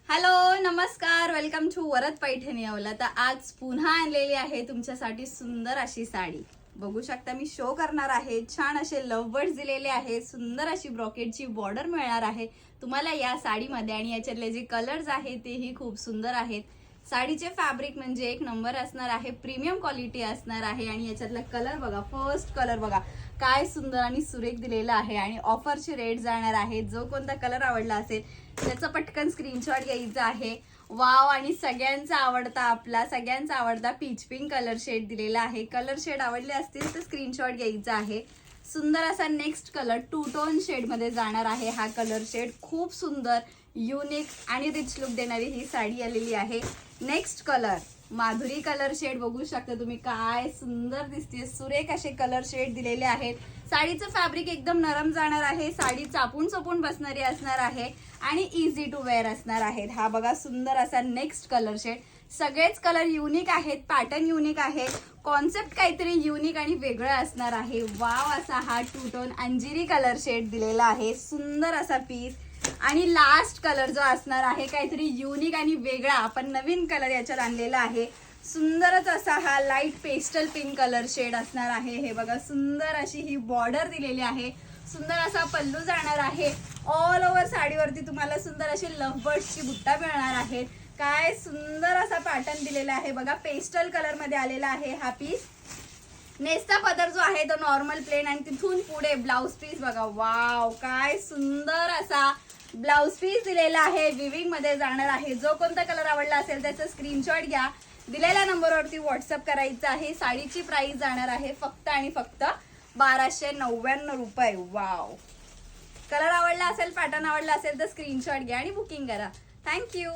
Hello नमस्कार, welcome to Varad Paithani अवला. तर आज पुन्हा आणलेली आहे तुमच्यासाठी सुंदर अशी साडी. बघू शकता मी शो करणार आहे. छान असे लव बर्ड्स दिलेले आहे. सुंदर अशी ब्रॉकेटची बॉर्डर मिळणार आहे तुम्हाला या साडीमध्ये आणि याच्यातले जे कलर्स आहेत तेही खूप सुंदर आहेत. साडीचे फॅब्रिक म्हणजे एक नंबर असणार आहे, प्रीमियम क्वालिटी असणार आहे. आणि याच्यातला कलर बघा, फर्स्ट कलर बघा काय सुंदर आणि सुरेख दिलेला आहे. आणि ऑफरचे रेट जाणार आहे. जो कोणता कलर आवडला असेल त्याचा पटकन स्क्रीनशॉट घ्यायचा आहे. वाव, आणि सगळ्यांचा आवडता पीच पिंक कलर शेड दिलेला आहे. कलर शेड आवडले असतील तर स्क्रीनशॉट घ्यायचा आहे. सुंदर असा next colour two tone shade मध्ये जाणार आहे. हा कलर शेड खूप सुंदर, युनिक आणि रिच लुक देणारी ही साडी आलेली आहे. Next colour Madhuri colour shade बघू शकता तुम्ही, काय सुंदर दिसते. सुरेख असे कलर शेड दिलेले आहेत. साडीचं फॅब्रिक एकदम नरम जाणार आहे. साडी चापून चपून बसणारी असणार आहे आणि इझी टू वेअर असणार आहेत. हा बघा सुंदर असा नेक्स्ट कलर शेड. सगळेच कलर युनिक आहेत, पॅटर्न युनिक आहे, कॉन्सेप्ट काहीतरी युनिक आणि वेगळं असणार आहे. वाव, असा हा टू टोन अंजिरी कलर शेड दिलेला आहे. सुंदर असा पीस. आणि लास्ट कलर जो असणार आहे काहीतरी युनिक आणि वेगळा, आपण नवीन कलर याच्यात आणलेला आहे. सुंदरच असा हा light pastel pink colour shade असणार आहे. हे बघा सुंदर अशी ही बॉर्डर दिलेली आहे. सुंदर असा पल्लू जाणार आहे. ऑल ओव्हर साडीवरती तुम्हाला सुंदर अशी लव बर्ड्सची बुट्टा मिळणार आहेत. काय सुंदर असा पॅटर्न दिलेला आहे बघा, पेस्टल कलर मध्ये आलेला आहे हा पीस. नेसचा पदर जो आहे तो नॉर्मल प्लेन आणि तिथून पुढे ब्लाउज पीस बघा. वाव, काय सुंदर असा ब्लाउज पीस दिलेला आहे. विविंग मध्ये जाणार आहे. जो कोणता कलर आवडला असेल त्याचा स्क्रीनशॉट घ्या. दिलेल्या नंबरवरती व्हॉट्सअप करायचं आहे. साडीची प्राइस जाणार आहे फक्त आणि फक्त 1299 रुपये. वाव, कलर आवडला असेल, पॅटर्न आवडला असेल तर स्क्रीनशॉट घ्या आणि बुकिंग करा. थँक्यू.